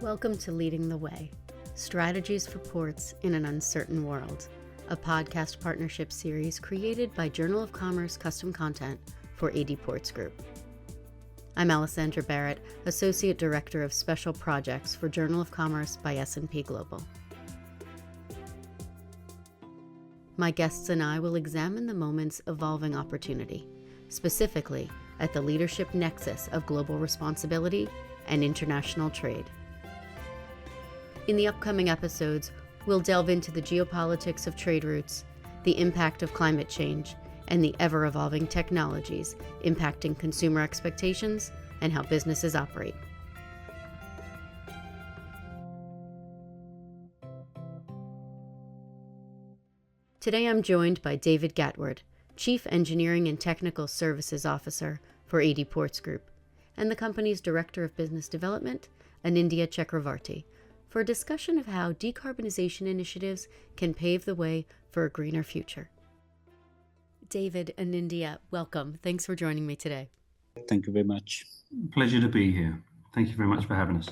Welcome to Leading the Way, Strategies for Ports in an Uncertain World, a podcast partnership series created by Journal of Commerce custom content for adports.group. I'm Alessandra Barrett, Associate Director of Special Projects for Journal of Commerce by S&P Global. My guests and I will examine the moment's evolving opportunity, specifically at the leadership nexus of global responsibility and international trade. In the upcoming episodes, we'll delve into the geopolitics of trade routes, the impact of climate change, and the ever-evolving technologies impacting consumer expectations and how businesses operate. Today I'm joined by David Gatward, Chief Engineering and Technical Services Officer for adports.group, and the company's Director of Business Development, Anindya Chakravarti, for a discussion of how decarbonization initiatives can pave the way for a greener future. David, Anindya, welcome. Thanks for joining me today. Thank you very much. Pleasure to be here. Thank you very much for having us.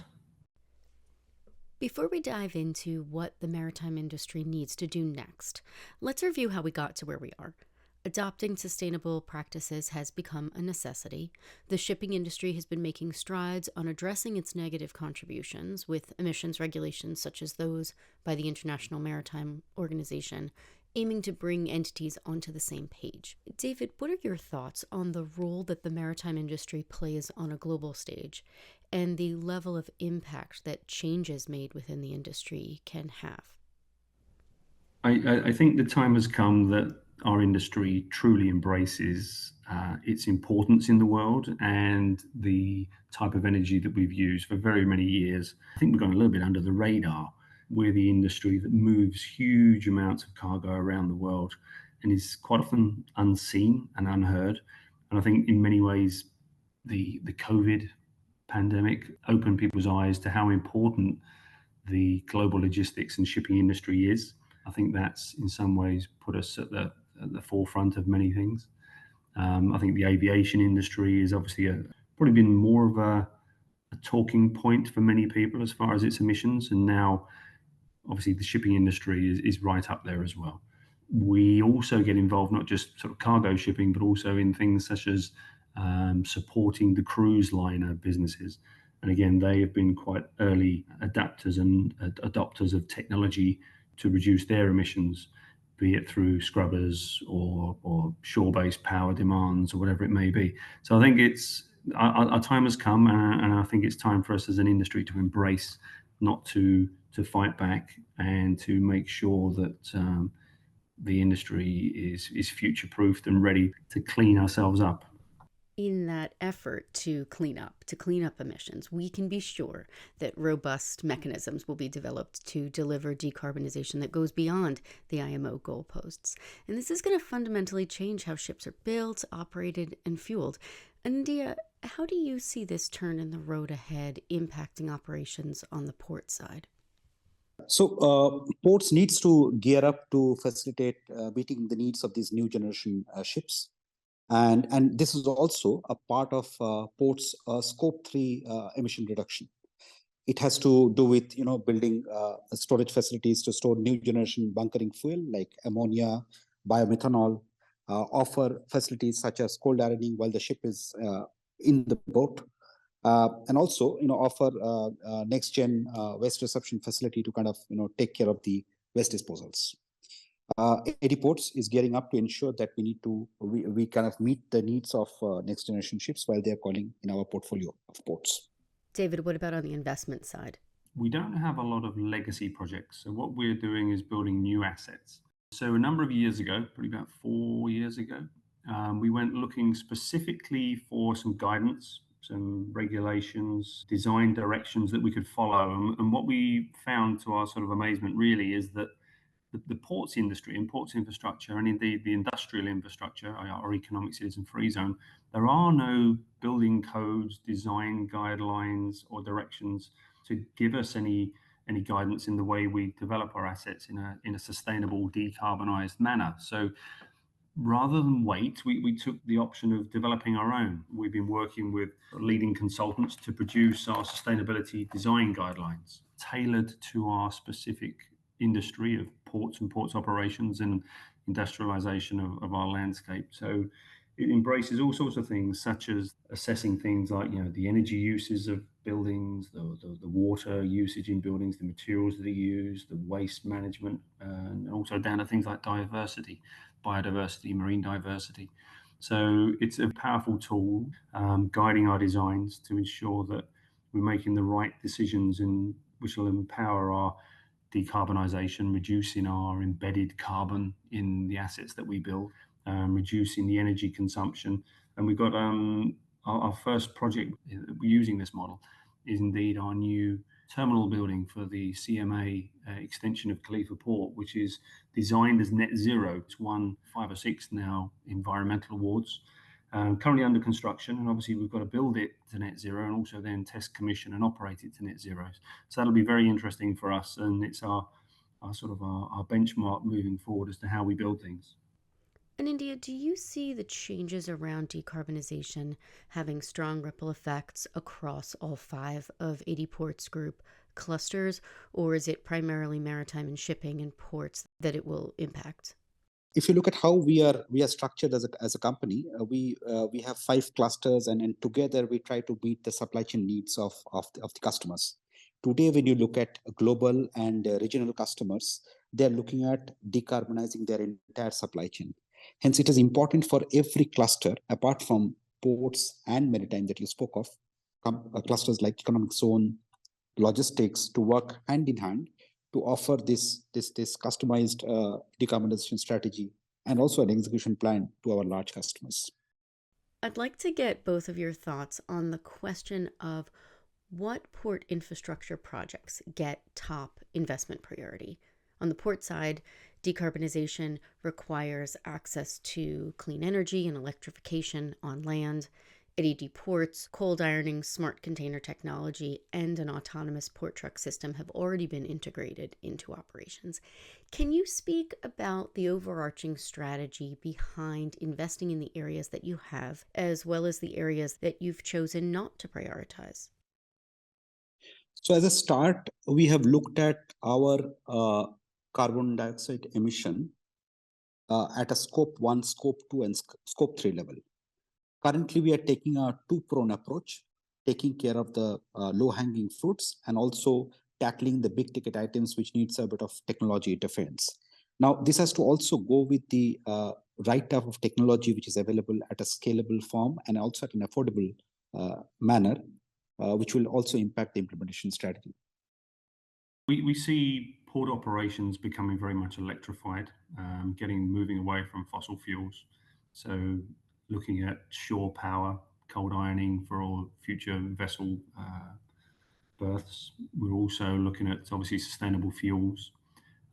Before we dive into what the maritime industry needs to do next, let's review how we got to where we are. Adopting sustainable practices has become a necessity. The shipping industry has been making strides on addressing its negative contributions with emissions regulations such as those by the International Maritime Organization, aiming to bring entities onto the same page. David, what are your thoughts on the role that the maritime industry plays on a global stage and the level of impact that changes made within the industry can have? I think the time has come that our industry truly embraces its importance in the world and the type of energy that we've used for very many years. I think we've gone a little bit under the radar. We're the industry that moves huge amounts of cargo around the world and is quite often unseen and unheard. And I think in many ways, the COVID pandemic opened people's eyes to how important the global logistics and shipping industry is. I think that's in some ways put us at the forefront of many things. I think the aviation industry is obviously probably been more of a talking point for many people as far as its emissions, and now obviously the shipping industry is right up there as well. We also get involved not just sort of cargo shipping, but also in things such as supporting the cruise liner businesses. And again, they have been quite early adapters and adopters of technology to reduce their emissions, be it through scrubbers or shore-based power demands or whatever it may be. So I think our time has come, and I think it's time for us as an industry to embrace, not to fight back, and to make sure that the industry is future-proofed and ready to clean ourselves up. In that effort to clean up emissions, we can be sure that robust mechanisms will be developed to deliver decarbonization that goes beyond the IMO goalposts. And this is going to fundamentally change how ships are built, operated, and fueled. Anindya, how do you see this turn in the road ahead impacting operations on the port side? So ports needs to gear up to facilitate meeting the needs of these new generation ships. And this is also a part of ports' scope 3 emission reduction. It has to do with building storage facilities to store new generation bunkering fuel like ammonia, biomethanol, offer facilities such as cold ironing while the ship is in the boat, and also offer next gen waste reception facility to kind of take care of the waste disposals. Adports is gearing up to ensure that we kind of meet the needs of next generation ships while they're calling in our portfolio of ports. David, what about on the investment side? We don't have a lot of legacy projects. So what we're doing is building new assets. So a number of years ago, probably about 4 years ago, we went looking specifically for some guidance, some regulations, design directions that we could follow. And what we found to our sort of amazement really is that the ports industry and ports infrastructure, and indeed the industrial infrastructure, our economic citizen free zone, there are no building codes, design guidelines or directions to give us any guidance in the way we develop our assets in a sustainable, decarbonized manner. So rather than wait, we took the option of developing our own. We've been working with leading consultants to produce our sustainability design guidelines tailored to our specific industry of ports and ports operations and industrialization of our landscape. So it embraces all sorts of things, such as assessing things like, the energy uses of buildings, the water usage in buildings, the materials that are used, the waste management, and also down to things like diversity, biodiversity, marine diversity. So it's a powerful tool guiding our designs to ensure that we're making the right decisions which will empower our decarbonisation, reducing our embedded carbon in the assets that we build, reducing the energy consumption. And we've got our first project using this model is indeed our new terminal building for the CMA extension of Khalifa Port, which is designed as net zero. It's won 5 or 6 now environmental awards. Currently under construction, and obviously we've got to build it to net zero and also then test, commission and operate it to net zero. So that'll be very interesting for us, and it's our benchmark moving forward as to how we build things. And India, do you see the changes around decarbonization having strong ripple effects across all 5 of adports group clusters, or is it primarily maritime and shipping and ports that it will impact? If you look at how we are structured as a company, we have 5 clusters, and together we try to meet the supply chain needs of the customers. Today, when you look at global and regional customers, they're looking at decarbonizing their entire supply chain. Hence, it is important for every cluster, apart from ports and maritime that you spoke of, clusters like economic zone, logistics, to work hand in hand to offer this customized decarbonization strategy and also an execution plan to our large customers. I'd like to get both of your thoughts on the question of what port infrastructure projects get top investment priority. On the port side, decarbonization requires access to clean energy and electrification on land. At adports, cold ironing, smart container technology, and an autonomous port truck system have already been integrated into operations. Can you speak about the overarching strategy behind investing in the areas that you have, as well as the areas that you've chosen not to prioritize? So as a start, we have looked at our carbon dioxide emission at a scope 1, scope 2, and scope 3 level. Currently, we are taking a 2-prone approach, taking care of the low-hanging fruits and also tackling the big-ticket items which needs a bit of technology interference. Now, this has to also go with the right type of technology which is available at a scalable form and also at an affordable manner, which will also impact the implementation strategy. We see port operations becoming very much electrified, moving away from fossil fuels. So looking at shore power, cold ironing for all future vessel berths. We're also looking at obviously sustainable fuels.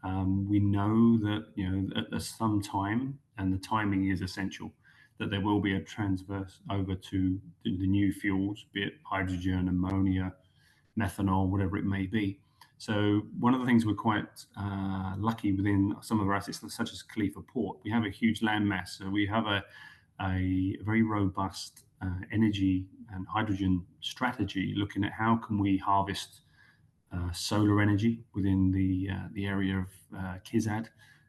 We know that at some time, and the timing is essential, that there will be a transverse over to the new fuels, be it hydrogen, ammonia, methanol, whatever it may be. So one of the things we're quite lucky within some of our assets, such as Khalifa Port, we have a huge landmass. So we have a very robust energy and hydrogen strategy, looking at how can we harvest solar energy within the area of Kizad,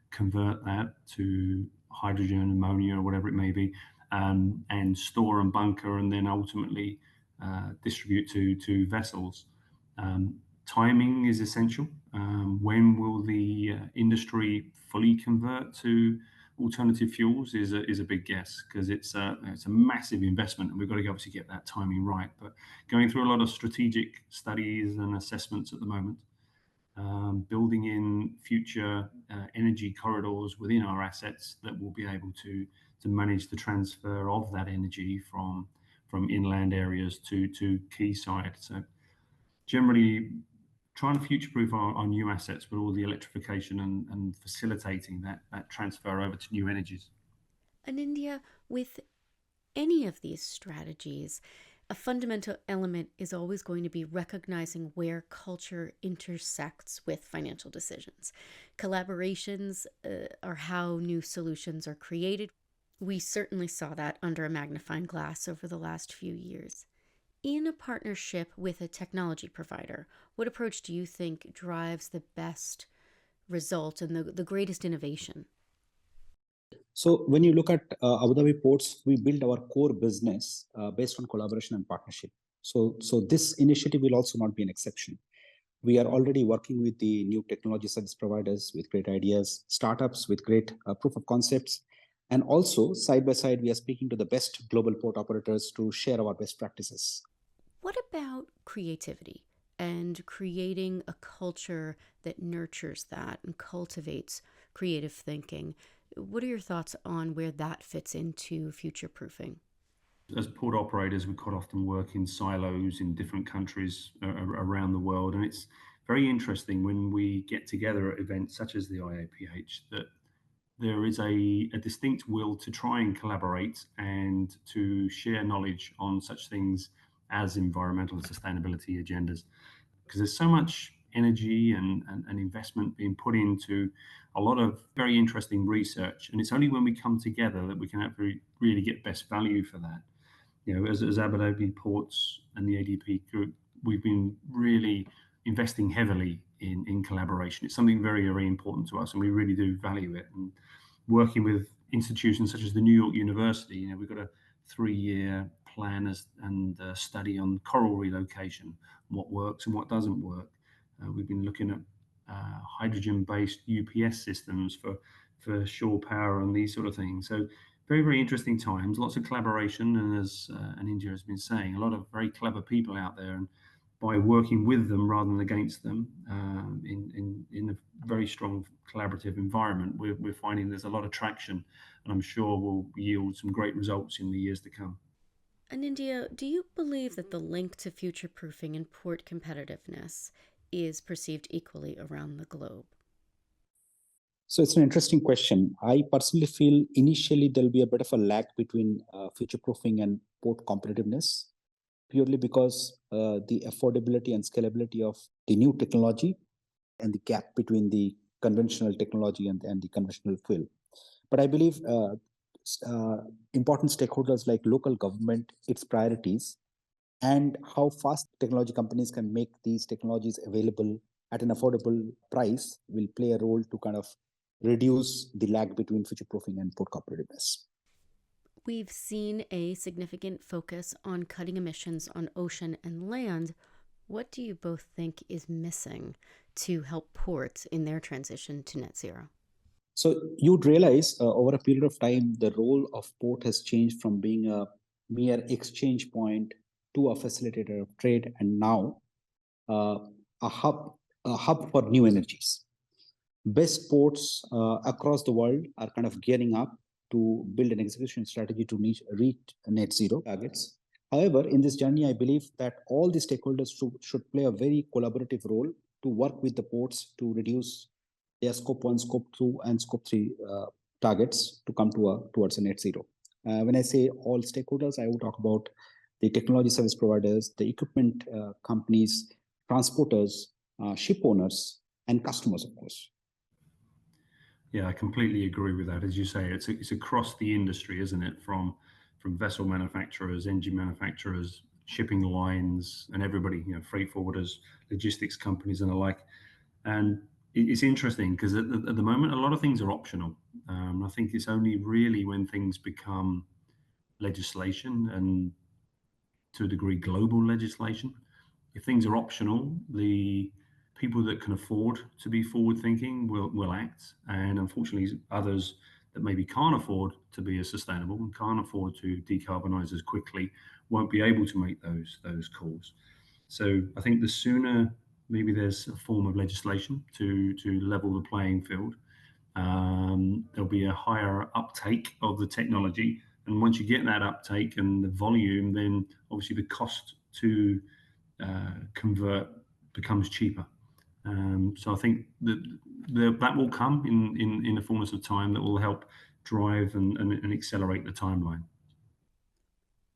convert that to hydrogen, ammonia, or whatever it may be, and store and bunker, and then ultimately distribute to vessels. Timing is essential. When will the industry fully convert to alternative fuels is a big guess, because it's a massive investment, and we've got to obviously get that timing right. But going through a lot of strategic studies and assessments at the moment, building in future energy corridors within our assets that will be able to manage the transfer of that energy from inland areas to quayside. So generally trying to future-proof our new assets with all the electrification and facilitating that transfer over to new energies. And India, with any of these strategies, a fundamental element is always going to be recognizing where culture intersects with financial decisions. Collaborations are how new solutions are created. We certainly saw that under a magnifying glass over the last few years. In a partnership with a technology provider, what approach do you think drives the best result and the greatest innovation? So when you look at Abu Dhabi ports, we build our core business based on collaboration and partnership. So this initiative will also not be an exception. We are already working with the new technology service providers with great ideas, startups with great proof of concepts, and also side by side, we are speaking to the best global port operators to share our best practices. What about creativity and creating a culture that nurtures that and cultivates creative thinking? What are your thoughts on where that fits into future-proofing? As port operators, we quite often work in silos in different countries around the world. And it's very interesting when we get together at events such as the IAPH that there is a distinct will to try and collaborate and to share knowledge on such things as environmental and sustainability agendas. Because there's so much energy and investment being put into a lot of very interesting research. And it's only when we come together that we can really get best value for that. You know, as Abu Dhabi Ports and the ADP Group, we've been really investing heavily in collaboration. It's something very, very important to us, and we really do value it. And working with institutions such as the New York University, you know, we've got a 3-year plan and study on coral relocation, what works and what doesn't work. We've been looking at hydrogen-based UPS systems for shore power and these sort of things. So very, very interesting times, lots of collaboration, and as India has been saying, a lot of very clever people out there, and by working with them rather than against them in a very strong collaborative environment, we're finding there's a lot of traction, and I'm sure will yield some great results in the years to come. And India, do you believe that the link to future-proofing and port competitiveness is perceived equally around the globe? So it's an interesting question. I personally feel initially there'll be a bit of a lag between future-proofing and port competitiveness, purely because the affordability and scalability of the new technology and the gap between the conventional technology and the conventional fuel. But I believe important stakeholders like local government, its priorities, and how fast technology companies can make these technologies available at an affordable price will play a role to kind of reduce the lag between future-proofing and port competitiveness. We've seen a significant focus on cutting emissions on ocean and land. What do you both think is missing to help ports in their transition to net zero? So you'd realize over a period of time, the role of port has changed from being a mere exchange point to a facilitator of trade, and now a hub for new energies. Best ports across the world are kind of gearing up to build an execution strategy to reach net zero targets. However, in this journey, I believe that all the stakeholders should play a very collaborative role to work with the ports to reduce their scope 1, scope 2, and scope 3 targets to come towards a net zero. When I say all stakeholders, I will talk about the technology service providers, the equipment companies, transporters, ship owners, and customers, of course. Yeah, I completely agree with that. As you say, it's across the industry, isn't it? From vessel manufacturers, engine manufacturers, shipping lines, and everybody, you know, freight forwarders, logistics companies, and the like. And it's interesting because at the moment, a lot of things are optional. I think it's only really when things become legislation, and to a degree global legislation, if things are optional, the people that can afford to be forward thinking will act, and unfortunately others that maybe can't afford to be as sustainable and can't afford to decarbonize as quickly won't be able to make those calls. So I think the sooner maybe there's a form of legislation to level the playing field, there'll be a higher uptake of the technology. And once you get that uptake and the volume, then obviously the cost to convert becomes cheaper. So I think that will come in the fullness of time, that will help drive and accelerate the timeline.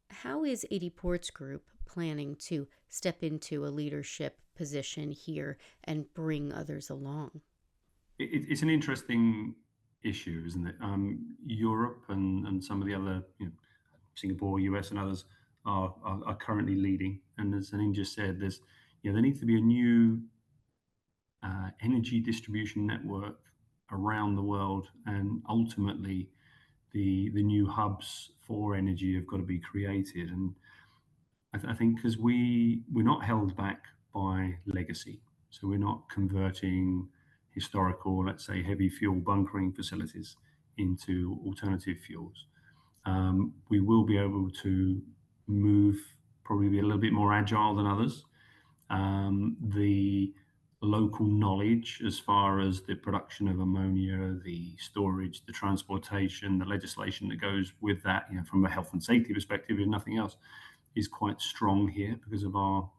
How is Ports Group planning to step into a leadership position here and bring others along? It's an interesting issue, isn't it? Europe and some of the other, Singapore, US, and others are currently leading. And as Anin just said, there needs to be a new energy distribution network around the world, and ultimately the new hubs for energy have got to be created. And I think because we're not held back by legacy, so we're not converting historical, let's say, heavy fuel bunkering facilities into alternative fuels. We will be able to move, probably be a little bit more agile than others. The local knowledge as far as the production of ammonia, the storage, the transportation, the legislation that goes with that, from a health and safety perspective, if nothing else, is quite strong here because of our,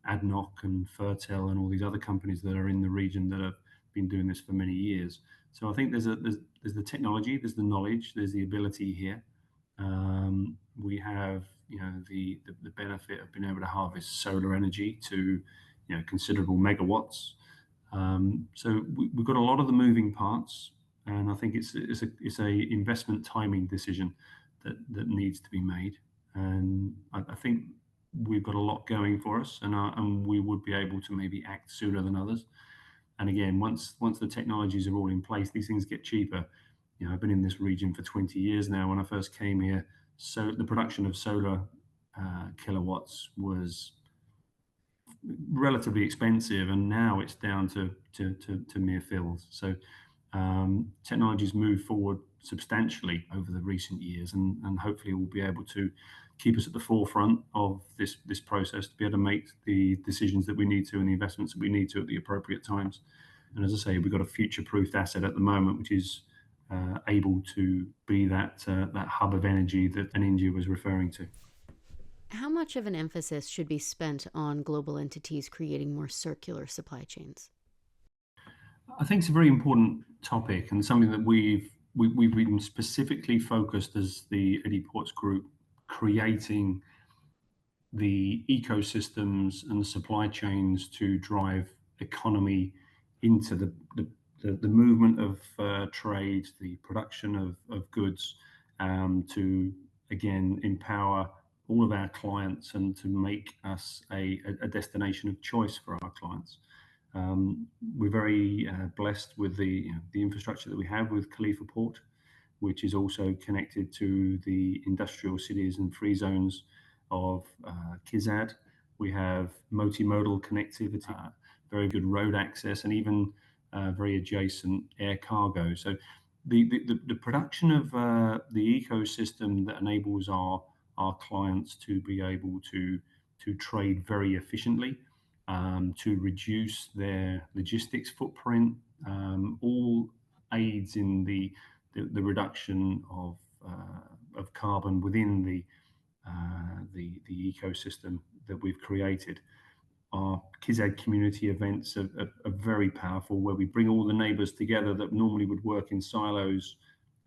ADNOC and Fertel and all these other companies that are in the region that have been doing this for many years. So I think there's the technology, there's the knowledge, there's the ability here. We have, the benefit of being able to harvest solar energy to, considerable megawatts. So we've got a lot of the moving parts, and I think it's a investment timing decision that needs to be made. And I think we've got a lot going for us, and we would be able to maybe act sooner than others. And again, once the technologies are all in place, these things get cheaper. I've been in this region for 20 years now. When I first came here, so the production of solar kilowatts was relatively expensive, and now it's down to mere fills. So technologies move forward substantially over the recent years, and hopefully we'll be able to keep us at the forefront of this process to be able to make the decisions that we need to and the investments that we need to at the appropriate times. And as I say, we've got a future-proofed asset at the moment, which is able to be that hub of energy that India was referring to. How much of an emphasis should be spent on global entities creating more circular supply chains? I think it's a very important topic, and something that we've been specifically focused as the adports group, creating the ecosystems and the supply chains to drive economy into the movement of trade, the production of goods, to again empower all of our clients and to make us a destination of choice for our clients. We're very blessed with the infrastructure that we have with Khalifa Port, which is also connected to the industrial cities and free zones of KIZAD. We have multimodal connectivity, very good road access, and even very adjacent air cargo. So the production of the ecosystem that enables our clients to be able to trade very efficiently, to reduce their logistics footprint, all aids in the reduction of carbon within the ecosystem that we've created. Our KIZAD community events are very powerful, where we bring all the neighbours together that normally would work in silos,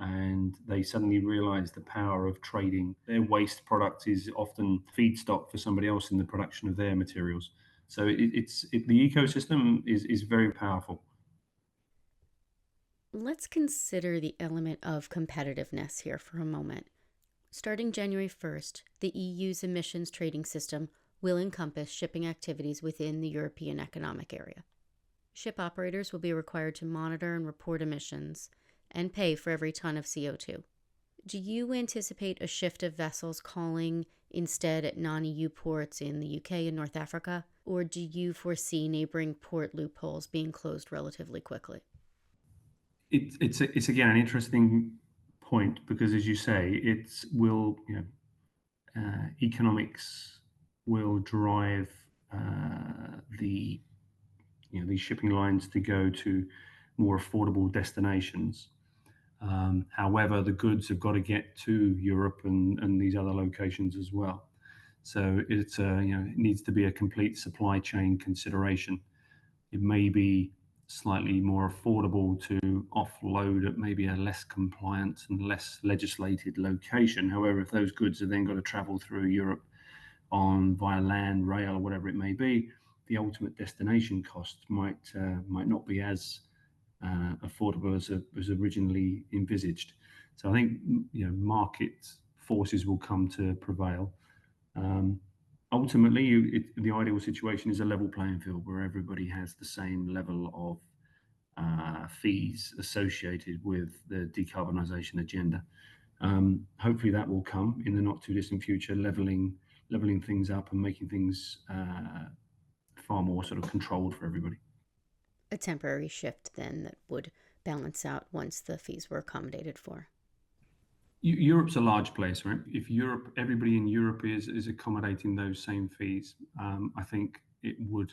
and they suddenly realize the power of trading. Their waste product is often feedstock for somebody else in the production of their materials. So the ecosystem is very powerful. Let's consider the element of competitiveness here for a moment. Starting January 1st, the EU's emissions trading system will encompass shipping activities within the European Economic Area. Ship operators will be required to monitor and report emissions and pay for every ton of CO2. Do you anticipate a shift of vessels calling instead at non-EU ports in the UK and North Africa, or do you foresee neighboring port loopholes being closed relatively quickly? It's again an interesting point, because, as you say, economics will drive these shipping lines to go to more affordable destinations. However, the goods have got to get to Europe and these other locations as well. So it needs to be a complete supply chain consideration. It may be slightly more affordable to offload at maybe a less compliant and less legislated location. However, if those goods are then got to travel through Europe via land, rail, or whatever it may be, the ultimate destination cost might not be as affordable as was originally envisaged. So I think market forces will come to prevail. Ultimately, the ideal situation is a level playing field where everybody has the same level of fees associated with the decarbonisation agenda. Hopefully that will come in the not too distant future, leveling things up and making things far more sort of controlled for everybody. A temporary shift then that would balance out once the fees were accommodated for. Europe's a large place, right? If everybody in Europe is accommodating those same fees, I think it would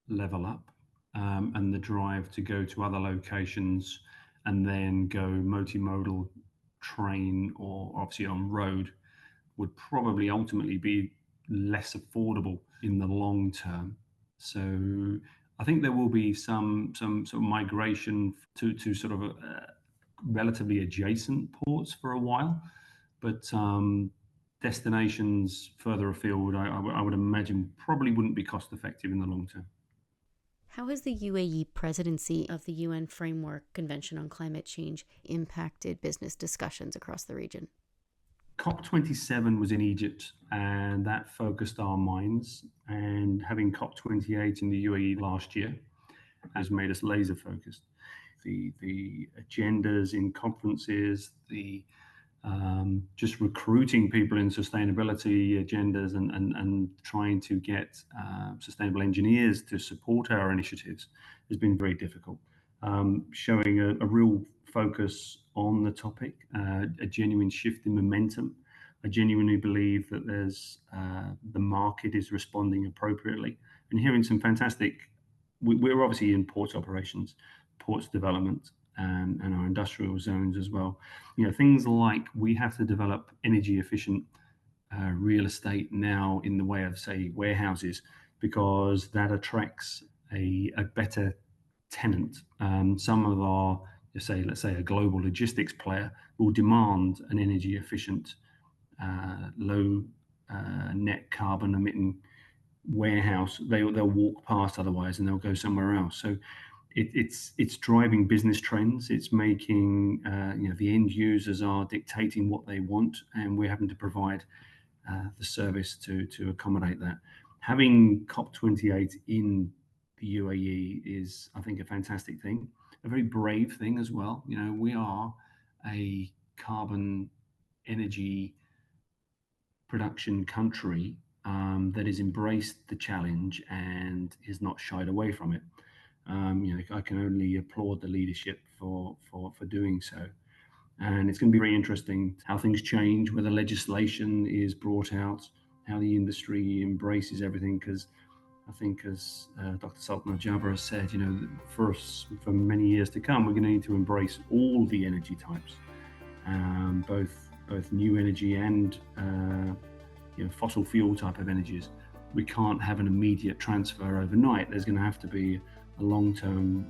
level up, and the drive to go to other locations and then go multimodal, train or obviously on road would probably ultimately be less affordable in the long term. So I think there will be some sort of migration to sort of relatively adjacent ports for a while, but destinations further afield, I would imagine, probably wouldn't be cost effective in the long term. How has the UAE presidency of the UN Framework Convention on Climate Change impacted business discussions across the region? COP27 was in Egypt, and that focused our minds. And having COP28 in the UAE last year has made us laser focused. The agendas in conferences, the just recruiting people in sustainability agendas and trying to get sustainable engineers to support our initiatives has been very difficult. Showing a real focus on the topic, a genuine shift in momentum. I genuinely believe that there's the market is responding appropriately, and hearing some fantastic. We're obviously in ports operations, ports development, and our industrial zones as well. Things like we have to develop energy efficient real estate now in the way of, say, warehouses, because that attracts a better tenant. Some of our, let's say a global logistics player will demand an energy efficient, low net carbon emitting warehouse. They'll walk past otherwise, and they'll go somewhere else. So it's driving business trends. It's making the end users are dictating what they want, and we're having to provide the service to accommodate that. Having COP28 in the UAE is, I think, a fantastic thing, a very brave thing as well. We are a carbon energy production country that has embraced the challenge and is not shied away from it. I can only applaud the leadership for doing so. And it's going to be very interesting how things change, whether legislation is brought out, how the industry embraces everything. Because I think, as Dr. Sultan Al-Jaber has said, for many years to come, we're going to need to embrace all the energy types, both new energy and fossil fuel type of energies. We can't have an immediate transfer overnight. There's going to have to be a long-term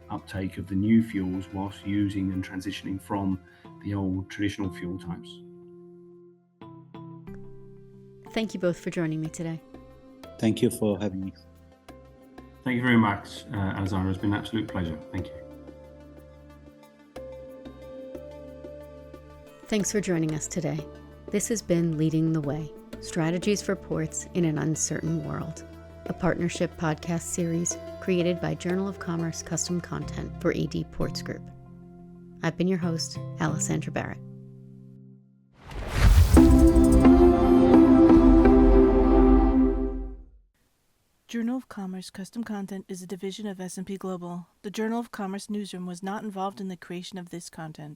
uptake of the new fuels whilst using and transitioning from the old traditional fuel types. Thank you both for joining me today. Thank you for having me. Thank you very much, Alexandra. It's been an absolute pleasure. Thank you. Thanks for joining us today. This has been Leading the Way, Strategies for Ports in an Uncertain World, a partnership podcast series created by Journal of Commerce custom content for adports Group. I've been your host, Alessandra Barrett. Journal of Commerce Custom Content is a division of S&P Global. The Journal of Commerce newsroom was not involved in the creation of this content.